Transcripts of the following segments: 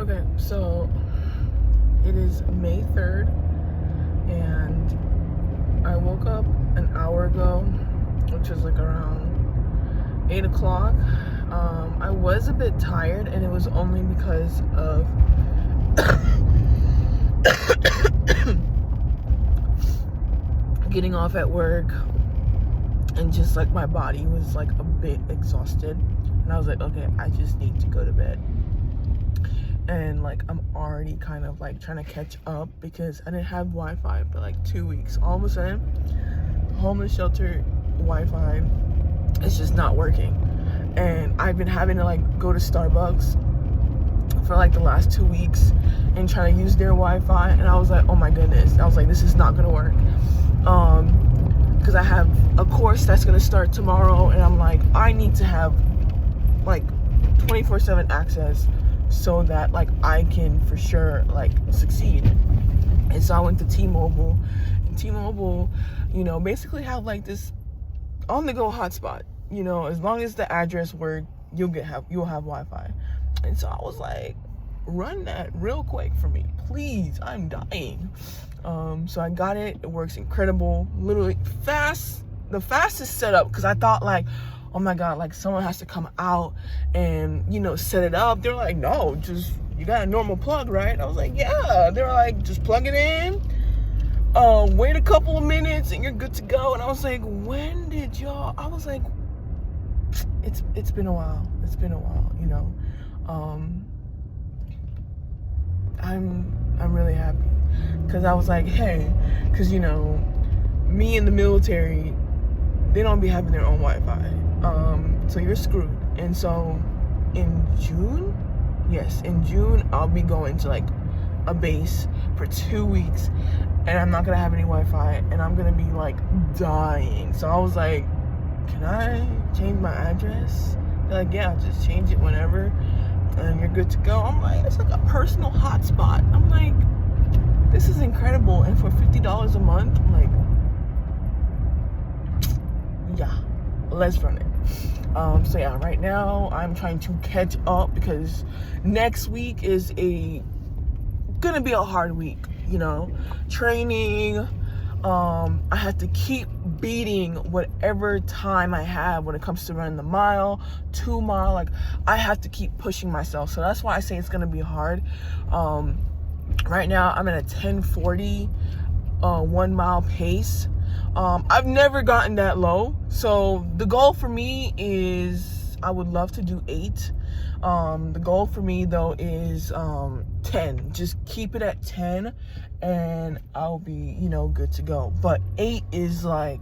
Okay, so it is May 3rd, and I woke up an hour ago, which was like around 8 o'clock. I was a bit tired, and it was only because of getting off at work, and just like my body was like a bit exhausted, and I was like, okay, I just need to go to bed. And like I'm already kind of like trying to catch up because I didn't have Wi-Fi for like 2 weeks. All of a sudden, homeless shelter Wi-Fi is just not working, and I've been having to like go to Starbucks for like the last 2 weeks and trying to use their Wi-Fi, and I was like, oh my goodness, I was like, this is not gonna work, because I have a course that's gonna start tomorrow, and I'm like, I need to have like 24/7 access so that like I can for sure like succeed. And so I went to T-Mobile, and T-Mobile, basically have like this on the go hotspot. As long as the address where you'll have Wi-Fi. And so I was like, run that real quick for me, please. I'm dying. So I got it. It works incredible, literally fast, the fastest setup, because I thought like, oh my god, like someone has to come out and set it up. They're like, no, just you got a normal plug, right? I was like, yeah. They were like, just plug it in, wait a couple of minutes and you're good to go. And I was like, when did y'all? I was like, it's been a while. It's been a while. I'm really happy because I was like, hey, because me in the military, they don't be having their own Wi-Fi, so you're screwed. And so in June, I'll be going to like a base for 2 weeks, and I'm not gonna have any Wi-Fi, and I'm gonna be like dying. So I was like, can I change my address? They're like, yeah, just change it whenever and you're good to go. I'm like, it's like a personal hotspot. I'm like, this is incredible. And for $50 a month, I'm like, yeah, let's run it. So yeah, right now I'm trying to catch up because next week is gonna be a hard week, training. I have to keep beating whatever time I have when it comes to running the mile, 2 mile. Like, I have to keep pushing myself. So that's why I say it's gonna be hard. Right now I'm at a 10:40 1 mile pace. I've never gotten that low. So the goal for me is I would love to do 8. The goal for me though is 10. Just keep it at 10 and I'll be, good to go. But 8 is like,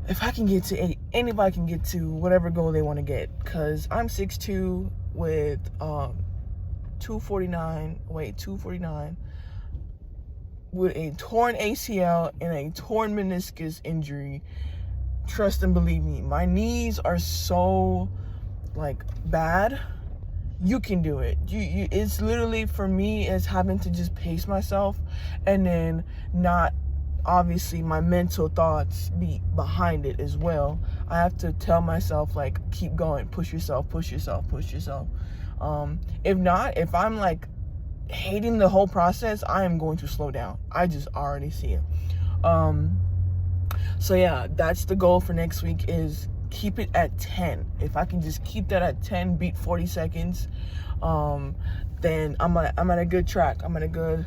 if I can get to 8, anybody can get to whatever goal they want to get. Cause I'm 6'2" with 249 with a torn ACL and a torn meniscus injury. Trust and believe me, my knees are so like bad. You can do it. It's literally, for me, it's having to just pace myself, and then not, obviously, my mental thoughts be behind it as well. I have to tell myself like, keep going, push yourself. If not, if I'm like hating the whole process, I am going to slow down. I just already see it. So yeah, that's the goal for next week, is keep it at 10. If I can just keep that at 10, beat 40 seconds, then I'm at a good track. I'm at a good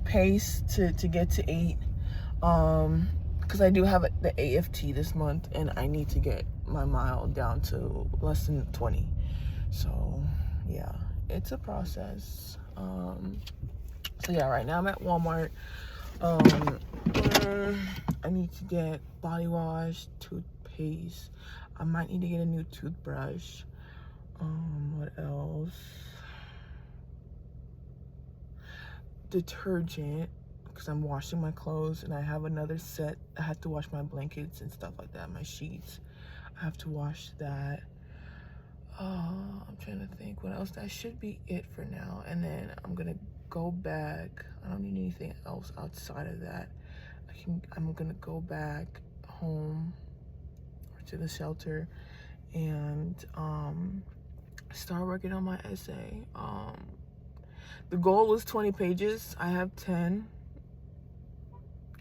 pace to get to 8. Because I do have the AFT this month, and I need to get my mile down to less than 20. So yeah, it's a process. So yeah, right now I'm at Walmart. I need to get body wash, toothpaste. I might need to get a new toothbrush. What else? Detergent, because I'm washing my clothes, and I have another set. I have to wash my blankets and stuff like that, my sheets. I have to wash that. I'm trying to think what else. That should be it for now. And then I'm gonna go back. I don't need anything else outside of that. I'm gonna go back home or to the shelter and start working on my essay. the goal was 20 pages. I have 10.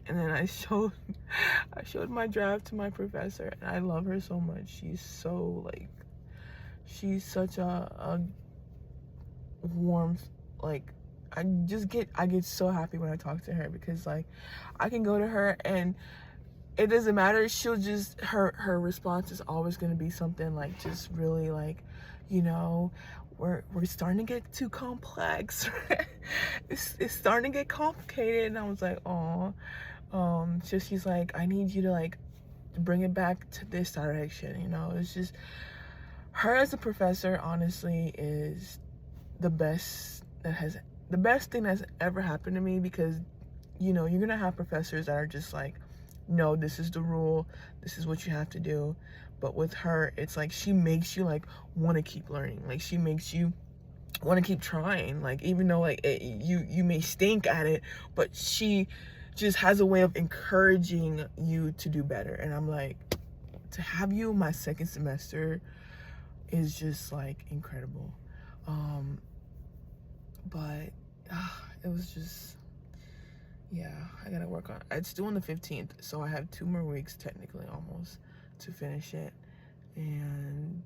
And then I showed my draft to my professor, and I love her so much. She's so like, she's such a warm, like, I get so happy when I talk to her, because like I can go to her and it doesn't matter, she'll just, her response is always going to be something like just really like, you know, we're starting to get too complex. It's starting to get complicated. And I was like, oh, so she's like, I need you to like bring it back to this direction, you know. It's just, her as a professor honestly is the best thing that's ever happened to me, because you know, you're gonna have professors that are just like, no, this is the rule, this is what you have to do. But with her, it's like she makes you like want to keep learning, like she makes you want to keep trying, like even though like you may stink at it, but she just has a way of encouraging you to do better. And I'm like, to have you my second semester is just like incredible. But it was just, yeah, I gotta work on it. It's due on the 15th, so I have 2 more weeks technically almost to finish it. And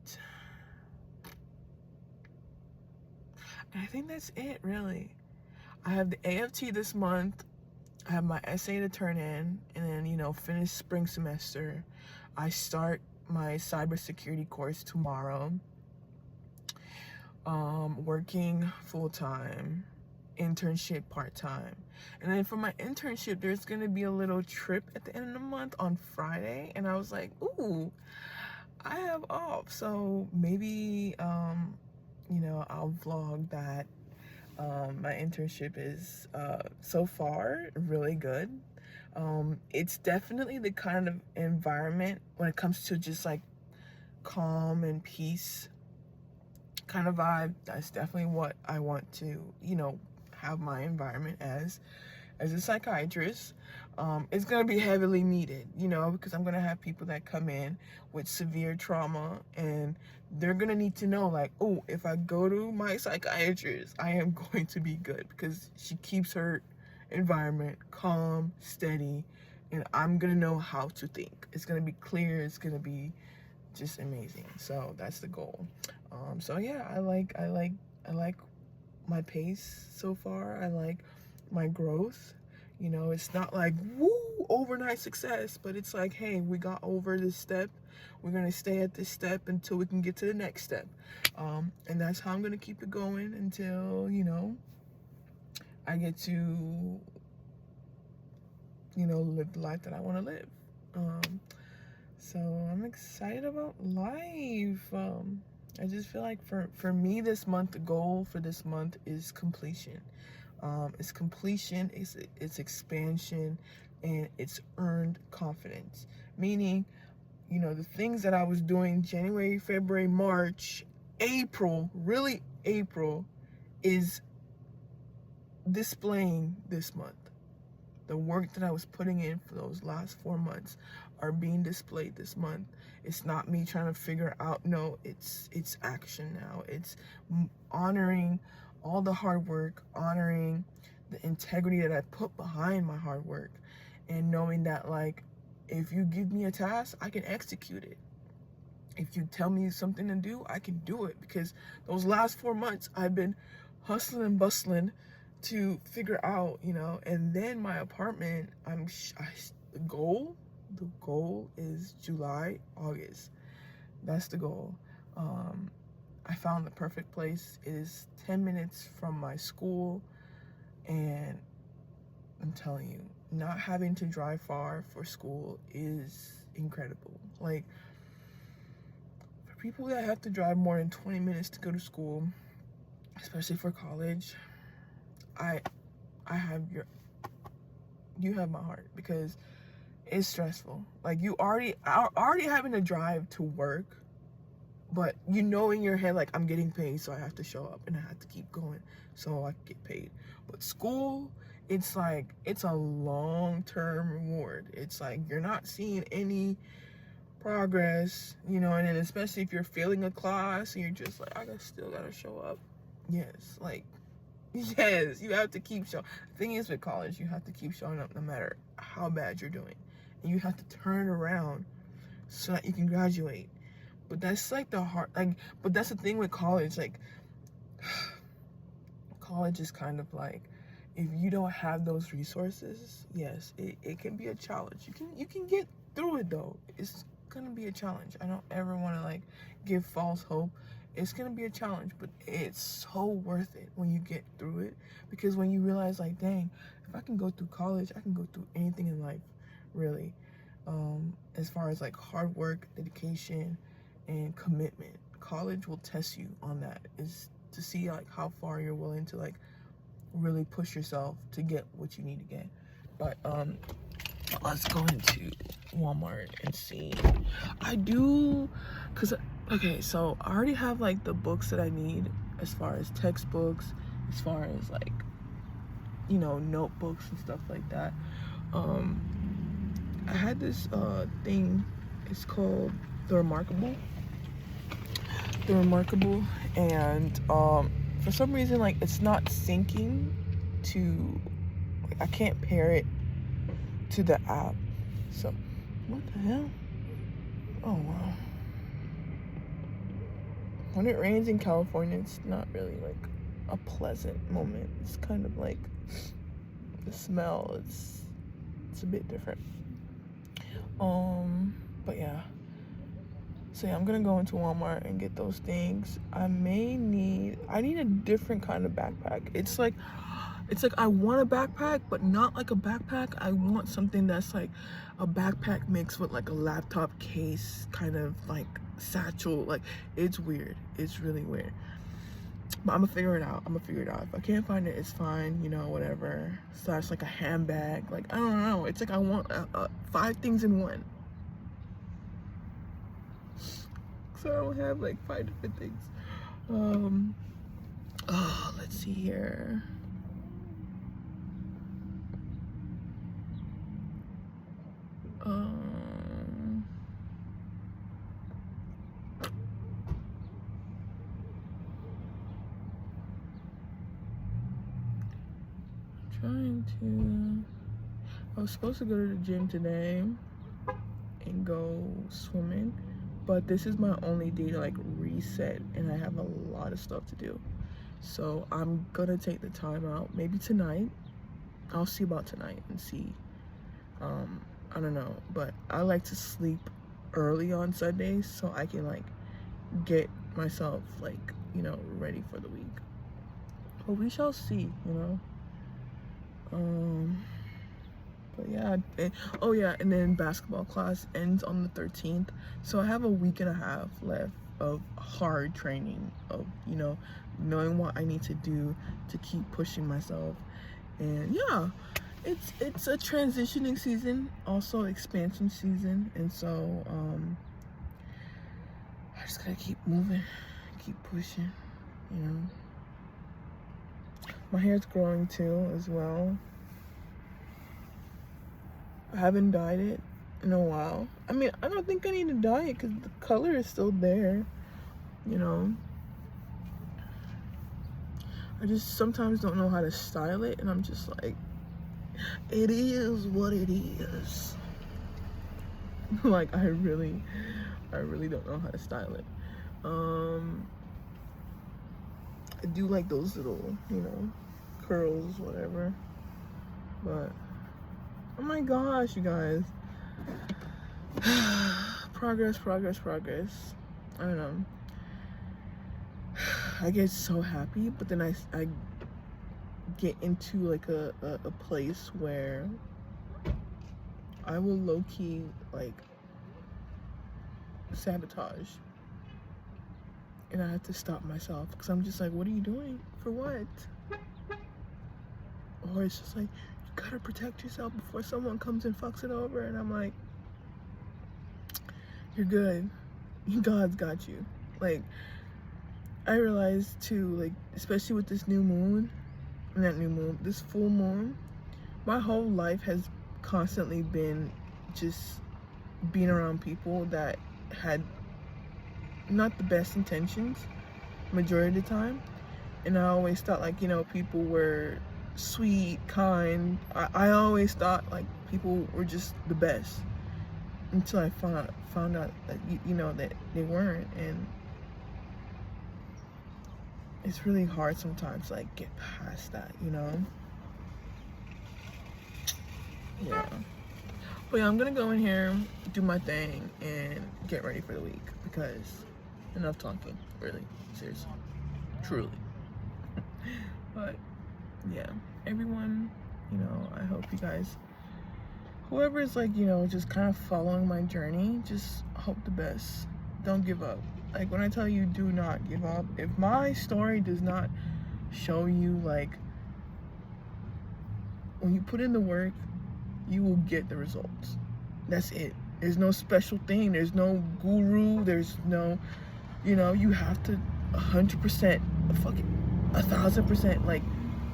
I think that's it, really. I have the AFT this month, I have my essay to turn in, and then, you know, finish spring semester. I start my cybersecurity course tomorrow. Working full-time, internship part-time. And then for my internship, there's gonna be a little trip at the end of the month on Friday, and I was like, ooh, I have off, so maybe you know, I'll vlog that. My internship is so far really good. It's definitely the kind of environment when it comes to just like calm and peace kind of vibe. That's definitely what I want to, you know, have my environment as a psychiatrist. It's gonna be heavily needed, you know, because I'm gonna have people that come in with severe trauma, and they're gonna need to know like, oh, if I go to my psychiatrist, I am going to be good, because she keeps her environment calm, steady, and I'm gonna know how to think. It's gonna be clear, it's gonna be just amazing. So that's the goal. So yeah, I like my pace so far. I like my growth. You know, it's not like woo overnight success, but it's like, hey, we got over this step, we're gonna stay at this step until we can get to the next step. And that's how I'm gonna keep it going until, you know, I get to, you know, live the life that I want to live. So I'm excited about life. I just feel like for me this month, the goal for this month is completion. It's completion, it's expansion, and it's earned confidence. Meaning, you know, the things that I was doing January, February, March, April, really April, is displaying this month. The work that I was putting in for those last 4 months are being displayed this month. It's not me trying to figure out, no, it's action now. It's honoring all the hard work, honoring the integrity that I put behind my hard work, and knowing that like, if you give me a task, I can execute it. If you tell me something to do, I can do it, because those last 4 months I've been hustling and bustling to figure out, you know. And then my apartment, the goal is July, August. That's the goal. I found the perfect place. It is 10 minutes from my school, and I'm telling you, not having to drive far for school is incredible. Like, for people that have to drive more than 20 minutes to go to school, especially for college, you have my heart, because it's stressful. Like, you already having to drive to work, but you know in your head, like, I'm getting paid, so I have to show up and I have to keep going so I can get paid. But school, it's like, it's a long-term reward. It's like, you're not seeing any progress, you know. And then especially if you're failing a class and you're just like, still gotta show up. Yes, like, Yes, you have to keep showing. The thing is with college, you have to keep showing up no matter how bad you're doing. And you have to turn around so that you can graduate. But that's like the hard, like, but that's the thing with college. Like, college is kind of like, if you don't have those resources, yes, it can be a challenge. You can get through it though. It's gonna be a challenge. I don't ever want to like give false hope. It's gonna be a challenge, but it's so worth it when you get through it, because when you realize like, dang, if I can go through college, I can go through anything in life, really. As far as like hard work, dedication, and commitment, college will test you on that, is to see like how far you're willing to like really push yourself to get what you need to get. But let's go into Walmart and see. I do, cause okay, so I already have like the books that I need, as far as textbooks, as far as like, you know, notebooks and stuff like that. I had this thing, it's called The Remarkable, and for some reason, like, it's not syncing to, like, I can't pair it to the app. So what the hell? Oh wow. When it rains in California, it's not really like a pleasant moment. It's kind of like the smell, it's a bit different. But yeah, so yeah, I'm gonna go into Walmart and get those things. I need a different kind of backpack. It's like I want a backpack, but not like a backpack. I want something that's like a backpack mixed with like a laptop case, kind of like satchel. Like, it's weird. It's really weird. But I'm gonna figure it out. If I can't find it, it's fine, you know, whatever. Slash like a handbag. Like, I don't know. It's like I want 5 things in one. So I don't have like 5 different things. Let's see here. I was supposed to go to the gym today and go swimming, but this is my only day to like reset, and I have a lot of stuff to do. So I'm gonna take the time out, maybe tonight. I'll see about tonight and see. I don't know, but I like to sleep early on Sundays so I can like get myself like, you know, ready for the week. But we shall see, you know. But yeah, oh yeah, and then basketball class ends on the 13th, so I have a week and a half left of hard training, of, you know, knowing what I need to do to keep pushing myself. And yeah, it's a transitioning season, also expansion season, and so I just gotta keep moving, keep pushing, you know. My hair's growing too as well. I haven't dyed it in a while. I mean, I don't think I need to dye it because the color is still there, you know. I just sometimes don't know how to style it, and I'm just like, it is what it is. Like, I really don't know how to style it. I do like those little, you know, curls, whatever. But oh my gosh, you guys. Progress. I don't know. I get so happy, but then I get into like a place where I will low-key like sabotage. And I have to stop myself, because I'm just like, what are you doing? For what? Or it's just like, you gotta protect yourself before someone comes and fucks it over. And I'm like, you're good. God's got you. Like, I realized too, like, especially with this this full moon, my whole life has constantly been just being around people that had not the best intentions majority of the time. and I always thought like, you know, people were sweet, kind. I always thought like people were just the best until I found out that you know that they weren't. And it's really hard sometimes like get past that, you know. Yeah, but yeah, I'm gonna go in here, do my thing, and get ready for the week, because enough talking, really, seriously, truly. But yeah, everyone, you know, I hope you guys, whoever is like, you know, just kind of following my journey, just hope the best. Don't give up. Like, when I tell you, do not give up. If my story does not show you, like, when you put in the work, you will get the results. That's it. There's no special thing. There's no guru. There's no, you know, you have to 100%, fucking 1,000%, like,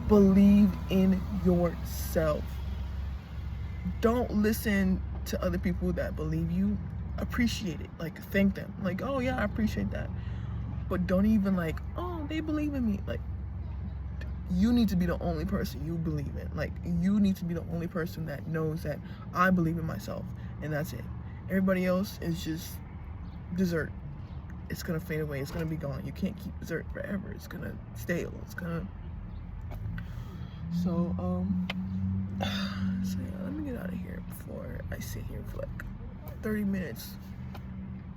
believe in yourself. Don't listen to other people that believe you. Appreciate it. Like, thank them. Like, oh yeah, I appreciate that. But don't even like, oh, they believe in me. Like, you need to be the only person you believe in. Like, you need to be the only person that knows that I believe in myself, and that's it. Everybody else is just dessert. It's gonna fade away. It's gonna be gone. You can't keep dessert forever. It's gonna stale. It's gonna. So yeah, let me get out of here before I sit here for like 30 minutes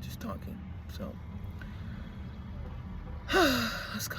just talking. So let's go.